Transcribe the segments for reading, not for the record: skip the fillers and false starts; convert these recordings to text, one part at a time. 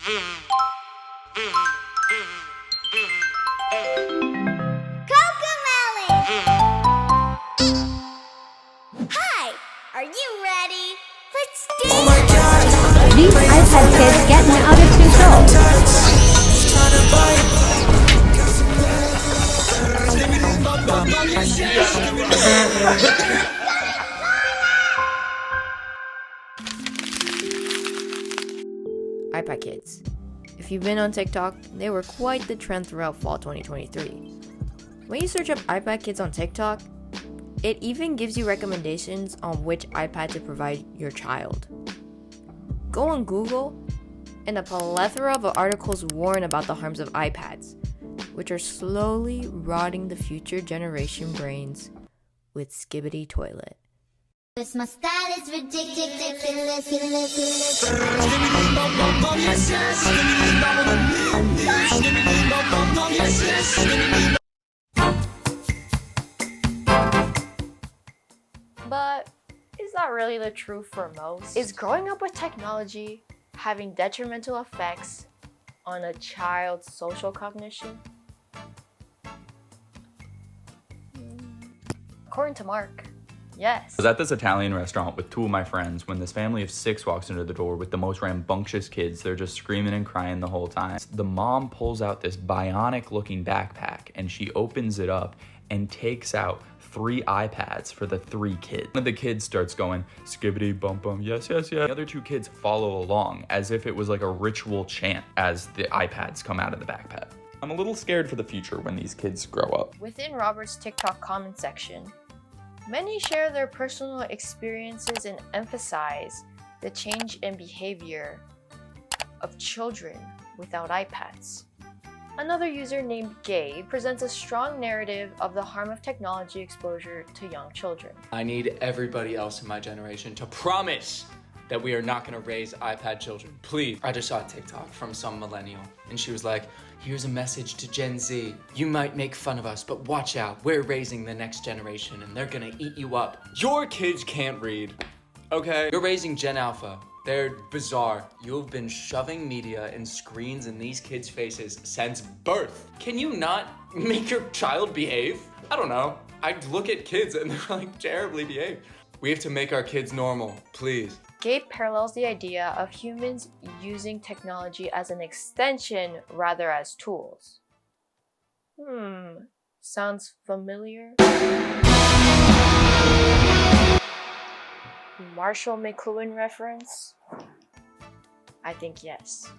Cocomelon! Hi! Are you ready? Let's dance! Oh my God! These iPad kids getting out of control. iPad kids. If you've been on TikTok, they were quite the trend throughout fall 2023. When you search up iPad kids on TikTok, it even gives you recommendations on which iPad to provide your child. Go on Google, and a plethora of articles warn about the harms of iPads, which are slowly rotting the future generation brains with Skibbity Toilet. This my style is ridiculous. But is that really the truth for most? Is growing up with technology having detrimental effects on a child's social cognition? According to Mark, yes. I was at this Italian restaurant with two of my friends when this family of 6 walks into the door with the most rambunctious kids. They're just screaming and crying the whole time. The mom pulls out this bionic looking backpack and she opens it up and takes out 3 iPads for the 3 kids. One of the kids starts going, skibbity bum bum, yes, yes, yes. The other 2 kids follow along as if it was like a ritual chant as the iPads come out of the backpack. I'm a little scared for the future when these kids grow up. Within Robert's TikTok comment section, many share their personal experiences and emphasize the change in behavior of children without iPads. Another user named Gabe presents a strong narrative of the harm of technology exposure to young children. I need everybody else in my generation to promise that we are not going to raise iPad children. Please. I just saw a TikTok from some millennial, and she was like, here's a message to Gen Z. You might make fun of us, but watch out. We're raising the next generation, and they're going to eat you up. Your kids can't read, okay? You're raising Gen Alpha. They're bizarre. You've been shoving media and screens in these kids' faces since birth. Can you not make your child behave? I don't know. I look at kids and they're like terribly behaved. We have to make our kids normal, please. Gabe parallels the idea of humans using technology as an extension rather as tools. Sounds familiar? Marshall McLuhan reference? I think yes.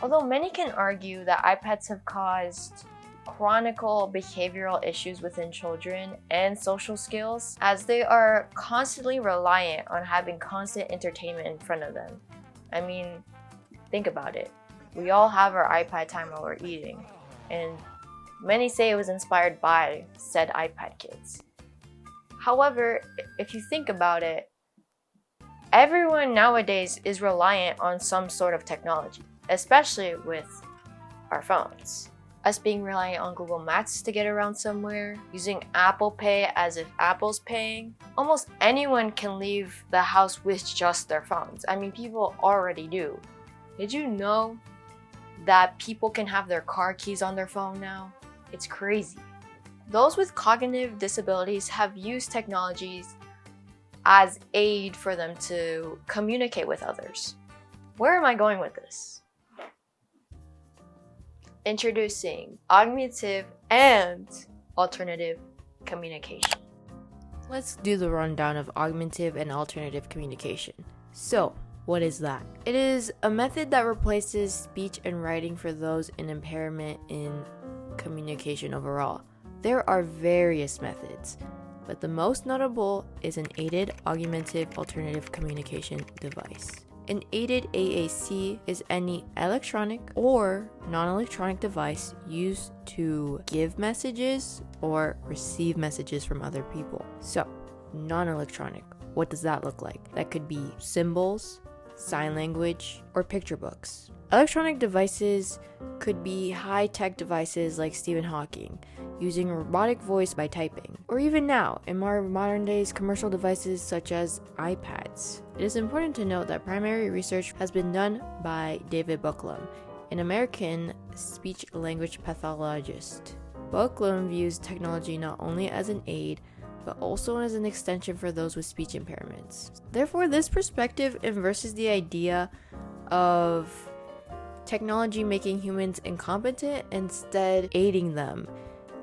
Although many can argue that iPads have caused chronic behavioral issues within children and social skills, as they are constantly reliant on having constant entertainment in front of them. I mean, think about it. We all have our iPad time while we're eating, and many say it was inspired by said iPad kids. However, if you think about it, everyone nowadays is reliant on some sort of technology, especially with our phones. Us being reliant on Google Maps to get around somewhere, using Apple Pay as if Apple's paying. Almost anyone can leave the house with just their phones. I mean, people already do. Did you know that people can have their car keys on their phone now? It's crazy. Those with cognitive disabilities have used technologies as aid for them to communicate with others. Where am I going with this? Introducing augmentative and alternative communication. Let's do the rundown of augmentative and alternative communication. So, what is that? It is a method that replaces speech and writing for those in impairment in communication overall. There are various methods, but the most notable is an aided augmentative alternative communication device. An aided AAC is any electronic or non-electronic device used to give messages or receive messages from other people. So, non-electronic, what does that look like? That could be symbols, sign language, or picture books. Electronic devices could be high-tech devices like Stephen Hawking, using robotic voice by typing, or even now, in more modern days, commercial devices such as iPads. It is important to note that primary research has been done by David Bucklam, an American speech-language pathologist. Bucklam views technology not only as an aid, but also as an extension for those with speech impairments. Therefore, this perspective inverses the idea of technology making humans incompetent, instead aiding them,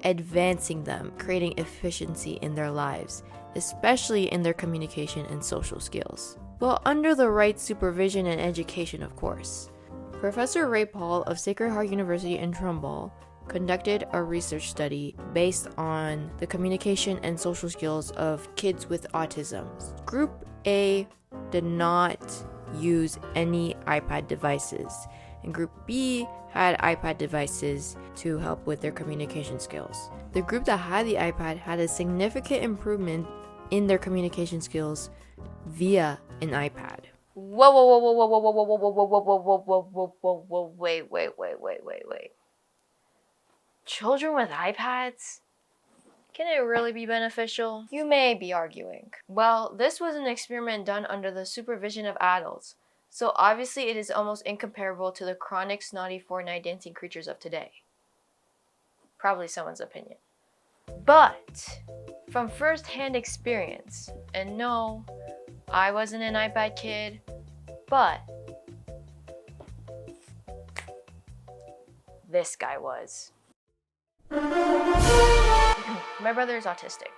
advancing them, creating efficiency in their lives, especially in their communication and social skills. Well, under the right supervision and education, of course. Professor Ray Paul of Sacred Heart University in Trumbull conducted a research study based on the communication and social skills of kids with autism. Group A did not use any iPad devices, and Group B had iPad devices to help with their communication skills. The group that had the iPad had a significant improvement in their communication skills via an iPad. Whoa, whoa, whoa, whoa, whoa, whoa, whoa, whoa, whoa, whoa, whoa, whoa, whoa, whoa, whoa, whoa, wait. Children with iPads? Can it really be beneficial? You may be arguing. Well, this was an experiment done under the supervision of adults, so obviously it is almost incomparable to the chronic snotty four-night dancing creatures of today. Probably someone's opinion. But, from first-hand experience, and no, I wasn't an iPad kid, but this guy was. My brother is autistic,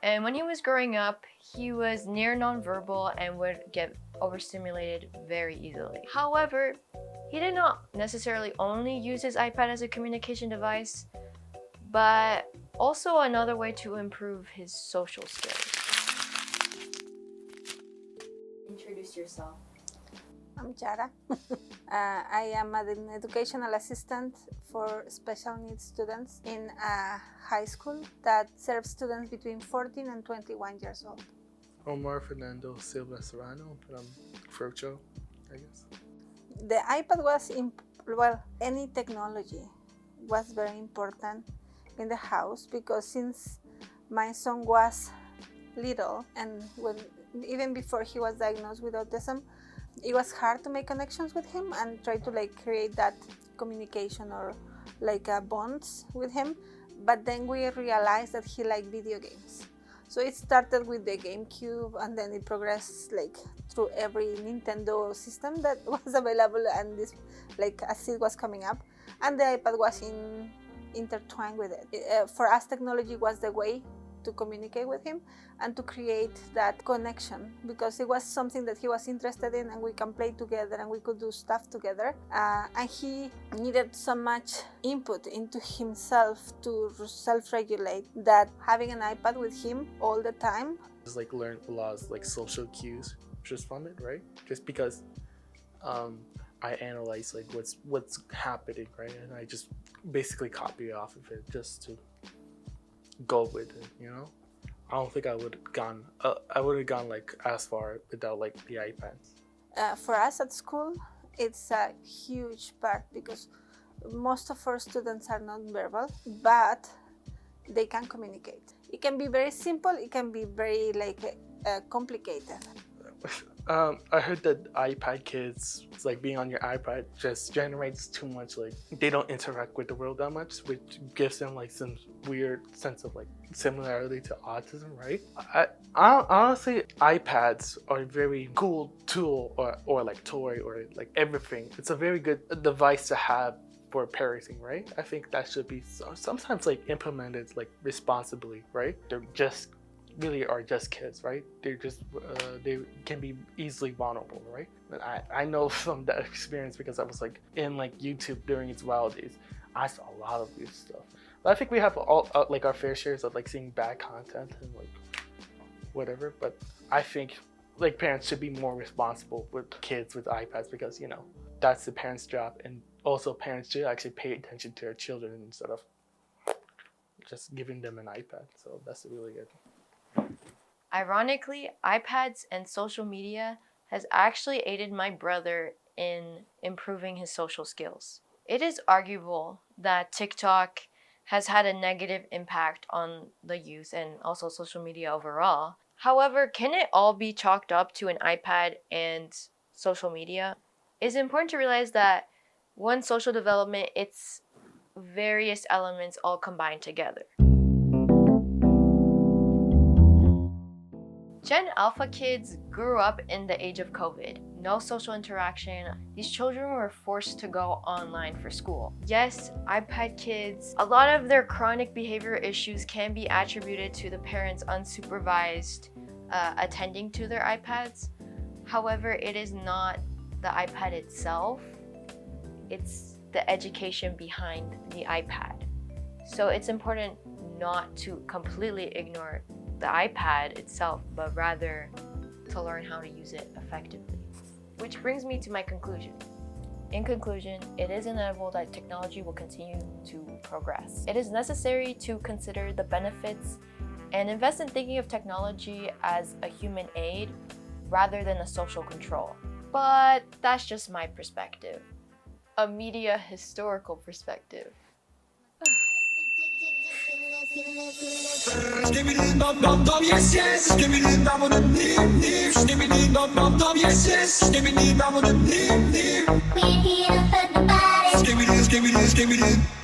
and when he was growing up, he was near nonverbal and would get overstimulated very easily. However, he did not necessarily only use his iPad as a communication device, but also another way to improve his social skills. Introduce yourself. I'm Chara. I am an educational assistant for special needs students in a high school that serves students between 14 and 21 years old. Omar Fernando Silva-Serrano from Frocho, I guess. The iPad was, any technology was very important in the house because since my son was little and even before he was diagnosed with autism, it was hard to make connections with him and try to create that communication or bonds with him. But then we realized that he liked video games. So it started with the GameCube and then it progressed through every Nintendo system that was available and this as it was coming up. And the iPad was intertwined with it. For us, technology was the way to communicate with him and to create that connection because it was something that he was interested in and we can play together and we could do stuff together. And he needed so much input into himself to self-regulate that having an iPad with him all the time. Just learned a lot of social cues just from it, right? Just because I analyze what's happening, right? And I just basically copy off of it just to go with it, I don't think I would have gone as far without the iPad. For us at school, it's a huge part because most of our students are non-verbal, but they can communicate. It can be very simple, it can be very complicated. I heard that iPad kids, it's being on your iPad just generates too much, they don't interact with the world that much, which gives them some weird sense of similarity to autism, right? I honestly, iPads are a very cool tool or toy or everything. It's a very good device to have for parenting, right? I think that should be sometimes implemented responsibly, right? They're just really are just kids, right? They're just they can be easily vulnerable, right? And I know from that experience because I was in YouTube during its wild days. I saw a lot of this stuff. But I think we have all our fair shares of seeing bad content and whatever. But I think parents should be more responsible with kids with iPads because that's the parents' job, and also parents should actually pay attention to their children instead of just giving them an iPad. So that's really good. Ironically, iPads and social media has actually aided my brother in improving his social skills. It is arguable that TikTok has had a negative impact on the youth and also social media overall. However, can it all be chalked up to an iPad and social media? It's important to realize that one social development, it's various elements all combined together. Gen Alpha kids grew up in the age of COVID. No social interaction. These children were forced to go online for school. Yes, iPad kids, a lot of their chronic behavioral issues can be attributed to the parents' unsupervised attending to their iPads. However, it is not the iPad itself, it's the education behind the iPad. So it's important not to completely ignore the iPad itself, but rather to learn how to use it effectively. Which brings me to my conclusion. In conclusion, it is inevitable that technology will continue to progress. It is necessary to consider the benefits and invest in thinking of technology as a human aid rather than a social control. But that's just my perspective. A media historical perspective. Yes, yes. Give me the bum on the Give me the bum, yes, yes. Give me the bum on the We're here to put the body. Give me this, give me this, give me this.